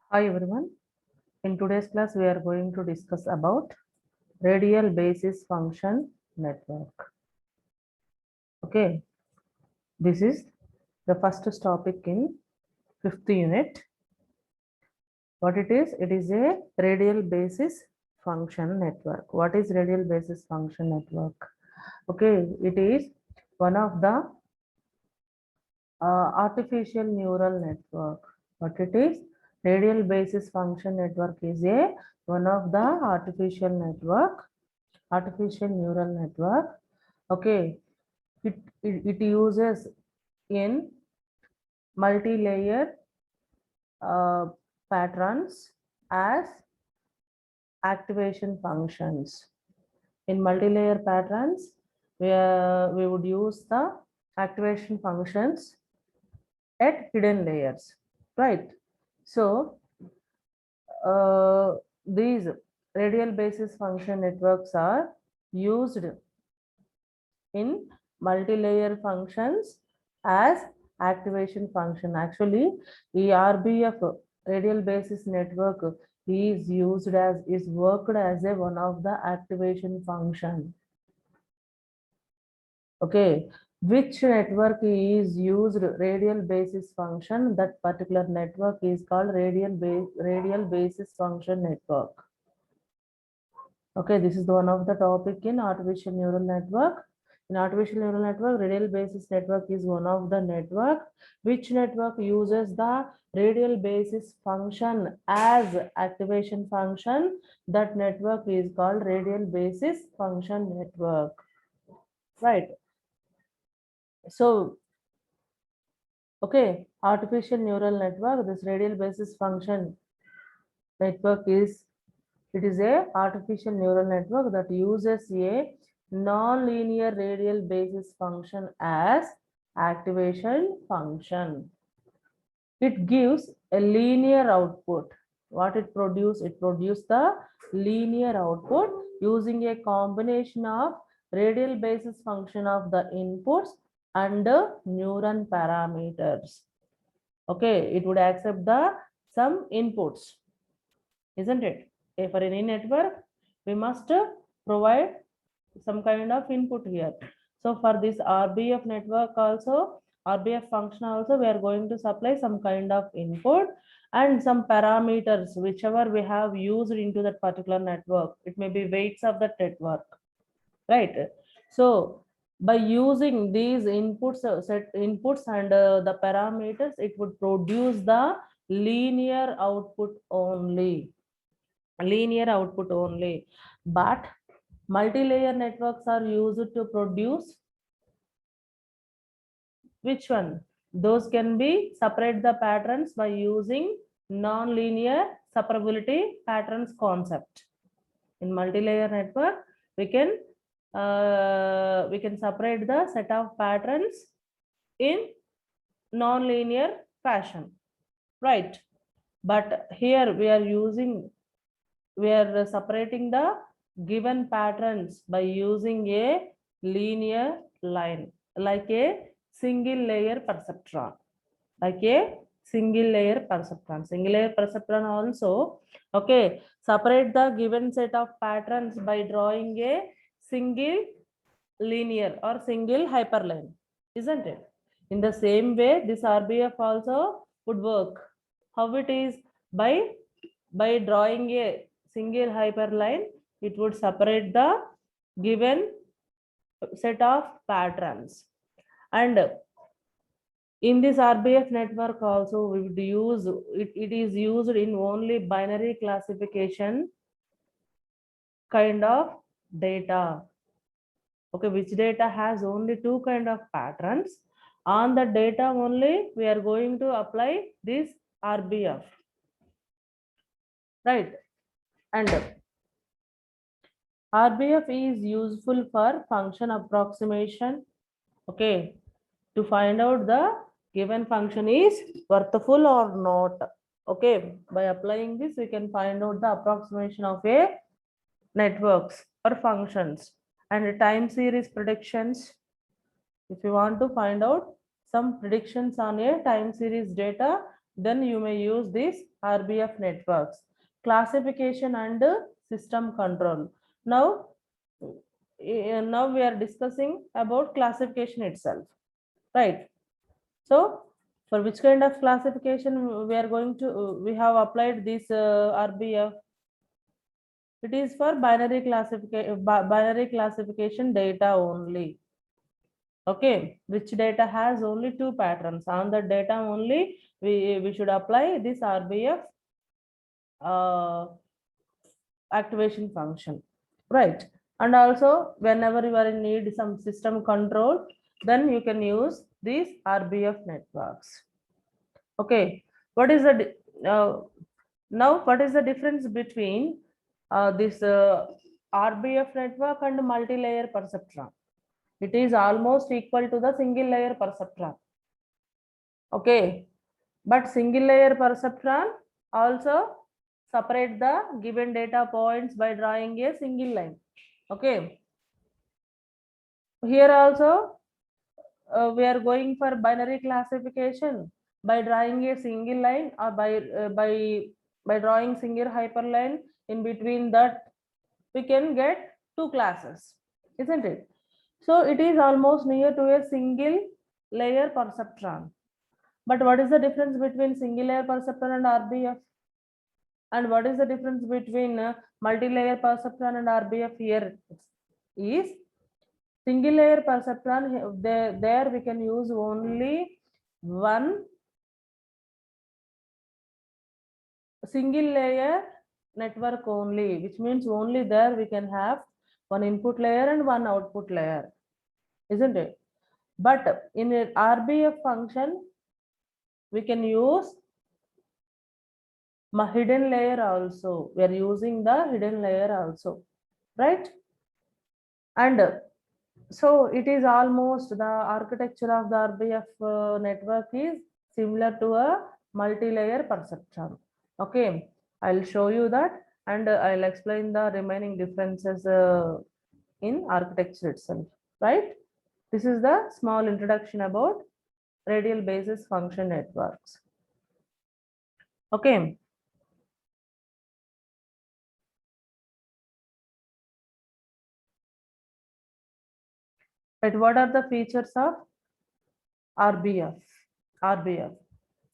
Hi everyone. In today's class, we are going to discuss about radial basis function network. Okay, this is the first topic in fifth unit. What it is? It is a radial basis function network. What is radial basis function network? Okay, it is one of the artificial neural network. What it is? Radial basis function network is a one of the artificial neural network. Okay, it uses in multi-layer uh, patterns as activation functions. In multi-layer patterns, we would use the activation functions at hidden layers, right? So these radial basis function networks are used in multi-layer functions as activation function. Actually, the RBF radial basis network is worked as a one of the activation function. Okay, which network is used radial basis function? That particular network is called radial basis function network. Okay, this is the one of the topic in artificial neural network. In artificial neural network, radial basis network is one of the network. Which network uses the radial basis function as activation function? That network is called radial basis function network. Right. So, okay, artificial neural network, this radial basis function network is it is a artificial neural network that uses a non-linear radial basis function as activation function. It gives a linear output. What it produces? It produces the linear output using a combination of radial basis function of the inputs and the neuron parameters. Okay, it would accept the some inputs, isn't it? For any network, we must provide some kind of input here. So for this RBF network also, RBF function also, we are going to supply some kind of input and some parameters, whichever we have used into that particular network. It may be weights of that network, right? So by using these inputs, set inputs and the parameters, it would produce the linear output only. But multi-layer networks are used to produce which one? Those can be separate the patterns by using non-linear separability patterns concept. In multi-layer network, we can separate the set of patterns in non-linear fashion, right? But here we are separating the given patterns by using a linear line, like a single layer perceptron, like a single layer perceptron also. Okay, separate the given set of patterns by drawing a single linear or single hyperline, isn't it? In the same way, this RBF also would work. How it is? By drawing a single hyperline, it would separate the given set of patterns. And in this RBF network also, we would use it is used in only binary classification kind of data. Okay, which data has only two kind of patterns. On the data only, we are going to apply this RBF, right? And RBF is useful for function approximation. Okay, to find out the given function is worthful or not. Okay, by applying this, we can find out the approximation of a networks or functions and time series predictions. If you want to find out some predictions on a time series data, then you may use this RBF networks, classification and system control. Now we are discussing about classification itself, right? So for which kind of classification we are going to, we have applied this RBF. It is for binary classification data only. Okay, which data has only two patterns. On the data only, we should apply this RBF activation function, right? And also whenever you are in need some system control, then you can use these RBF networks. Okay, what is the now what is the difference between this RBF network and multi-layer perceptron? It is almost equal to the single layer perceptron. Okay, but single layer perceptron also separate the given data points by drawing a single line. Okay, here also we are going for binary classification by drawing a single line, or by drawing single hyperline. In between that we can get two classes, isn't it? So it is almost near to a single layer perceptron. But what is the difference between single layer perceptron and RBF? And what is the difference between multi-layer perceptron and RBF? Here is single layer perceptron, there we can use only one single layer network only, which means only there we can have one input layer and one output layer, isn't it? But in an RBF function, we can use hidden layer also. We are using the hidden layer also, right? And so it is almost the architecture of the RBF network is similar to a multi-layer perceptron. Okay, I'll show you that, and I'll explain the remaining differences in architecture itself, right? This is the small introduction about radial basis function networks. Okay. Right, what are the features of RBF? RBF.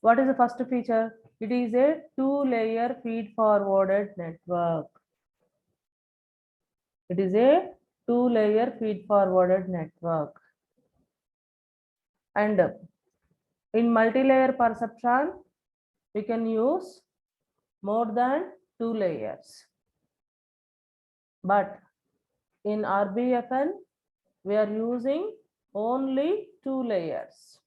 What is the first feature? It is a two-layer feed-forwarded network. It is a two-layer feed-forwarded network. And in multi-layer perceptron, we can use more than two layers. But in RBFN, we are using only two layers.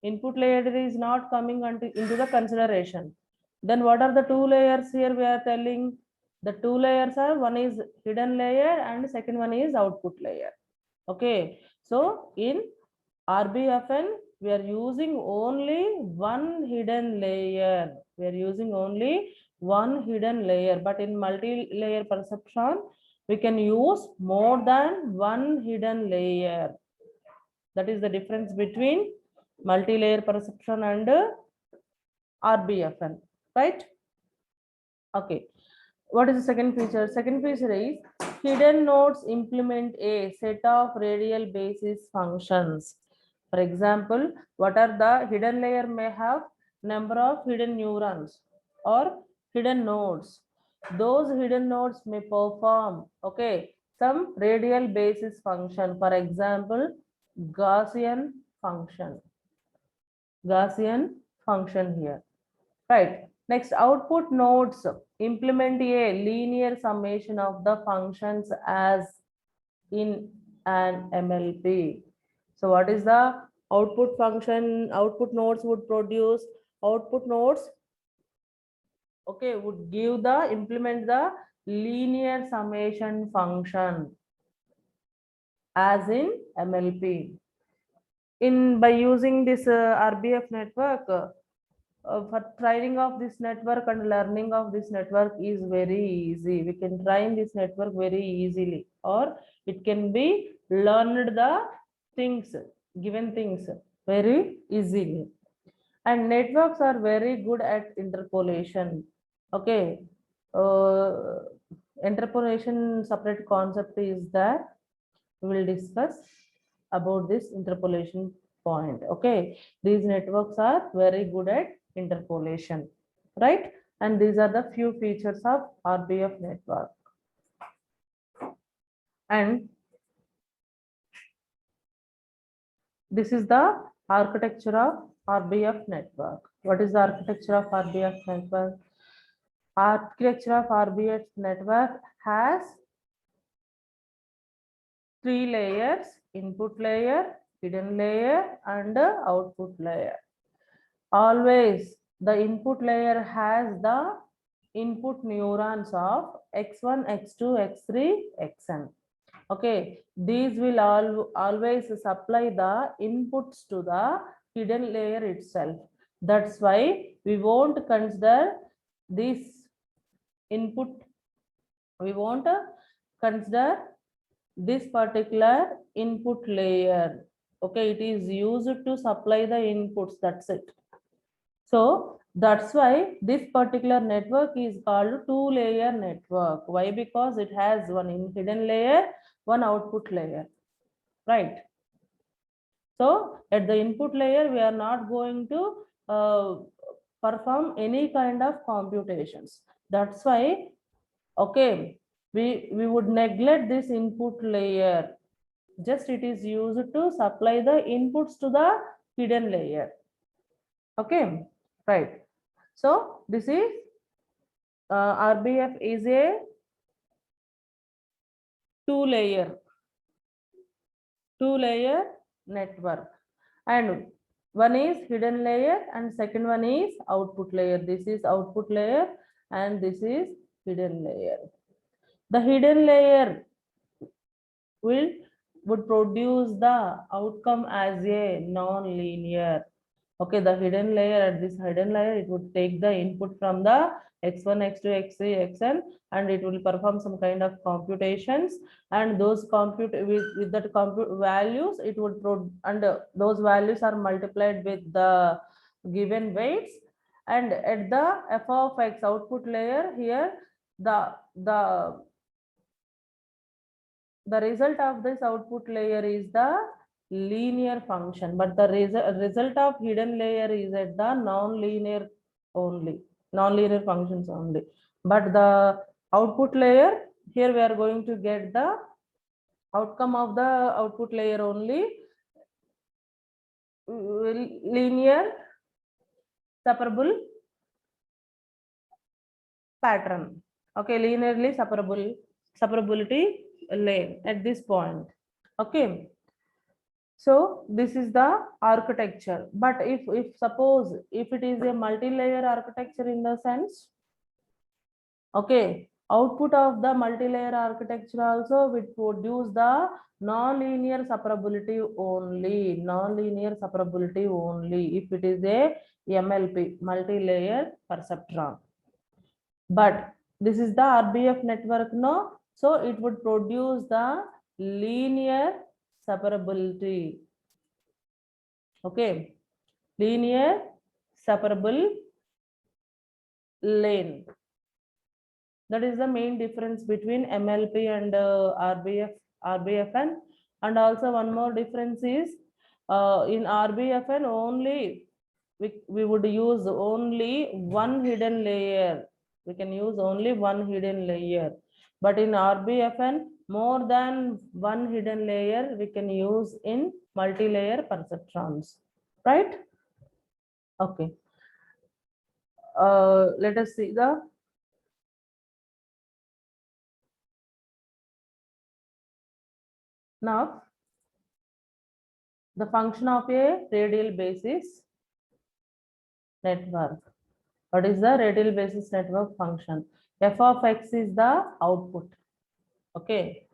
Input layer is not coming into the consideration. Then what are the two layers here we are telling? The two layers are, one is hidden layer and second one is output layer. Okay, so in RBFN we are using only one hidden layer. We are using only one hidden layer, but in multi-layer perceptron we can use more than one hidden layer. That is the difference between multi-layer perceptron and RBFN, right? Okay, what is the second feature? Second feature is hidden nodes implement a set of radial basis functions. For example, what are the hidden layer may have number of hidden neurons or hidden nodes. Those hidden nodes may perform, okay, some radial basis function. For example, Gaussian function. Gaussian function here, right? Next, output nodes implement a linear summation of the functions as in an MLP. So what is the output function? Output nodes would produce, output nodes, okay, would give the, implement the linear summation function as in MLP. In by using this RBF network, for training of this network and learning of this network is very easy. We can train this network very easily, or it can be learned the things, given things very easily. And networks are very good at interpolation. Okay. Interpolation separate concept is that we will discuss about this interpolation point. Okay. These networks are very good at interpolation, right? And these are the few features of RBF network. And this is the architecture of RBF network. What is the architecture of RBF network? Architecture of RBF network has 3 layers: input layer, hidden layer, and output layer. Always the input layer has the input neurons of X1, X2, X3, Xn. Okay, these will always supply the inputs to the hidden layer itself. That's why we won't consider this input, we won't consider this particular input layer. Okay, it is used to supply the inputs, that's it. So that's why this particular network is called two-layer network. Why? Because it has one hidden layer, one output layer, right? So at the input layer, we are not going to perform any kind of computations. That's why, okay, we would neglect this input layer. Just it is used to supply the inputs to the hidden layer. Okay, right. So this is RBF is a two-layer network, and one is hidden layer and second one is output layer. This is output layer and this is hidden layer. The hidden layer would produce the outcome as a non-linear. Okay, the hidden layer, at this hidden layer, it would take the input from the X1, X2, X3, Xn, and it will perform some kind of computations, and those compute with that compute values, it would and those values are multiplied with the given weights, and at the f of x output layer here, the result of this output layer is the linear function, but the result of hidden layer is at the non-linear only, non-linear functions only. But the output layer, here we are going to get the outcome of the output layer only, linear separable pattern. Okay, linearly separability lane at this point. Okay. So this is the architecture. But if suppose if it is a multi-layer architecture in the sense, okay, output of the multi-layer architecture also will produce the non-linear separability only, non-linear separability only if it is a MLP, multi-layer perceptron. But this is the RBF network, no? So it would produce the linear separability. Okay, linear separable lane. That is the main difference between MLP and RBFN. And also one more difference is in RBFN only we would use only one hidden layer. We can use only one hidden layer. But in RBFN, more than one hidden layer we can use in multi-layer perceptrons, right? Okay. Let us see the now the function of a radial basis network. What is the radial basis network function? F of x is the output. Okay.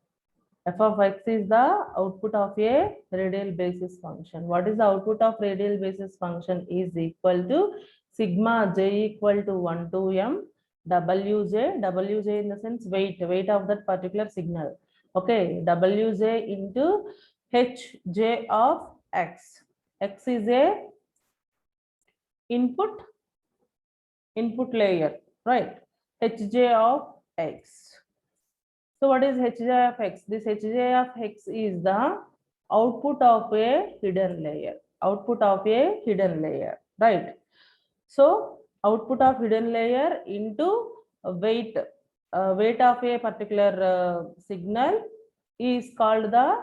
F of x is the output of a radial basis function. What is the output of radial basis function? Is equal to sigma j equal to 1 to m wj in the sense weight of that particular signal. Okay, wj into hj of x. X is a input layer, right? Hj of x. So what is Hj of x? This Hj of x is the output of a hidden layer. Output of a hidden layer, right? So output of hidden layer into weight, weight of a particular signal is called the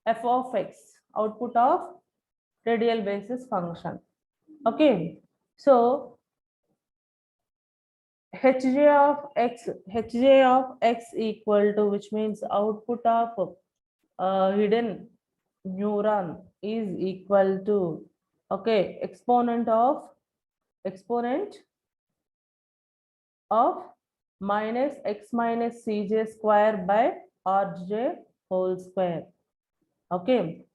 f of x, output of radial basis function. Okay, so Hj of x equal to, which means output of hidden neuron is equal to, okay, exponent of minus x minus cj square by rj whole square. Okay,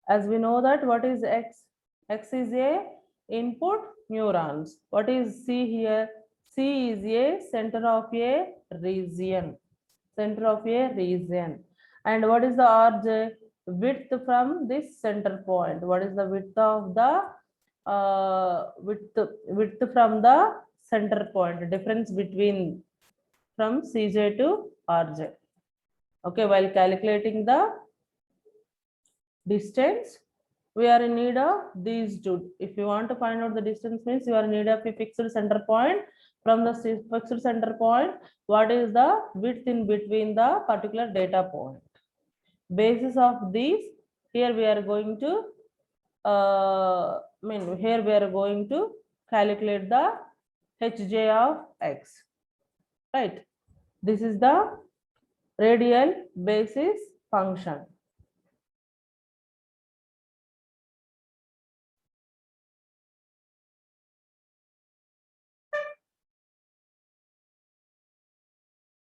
as we know that what is x? X is a input neurons. What is c here? C is a center of a region. Center of a region. And what is the rj? Width from this center point. What is the width of the width from the center point? Difference between from cj to rj. Okay, while calculating the distance, we are in need of these two. If you want to find out the distance, means you are in need of a fixed center point. From the fixed center point, what is the width in between the particular data point? Basis of these, here we are going to here we are going to calculate the Hj of x, right? This is the radial basis function.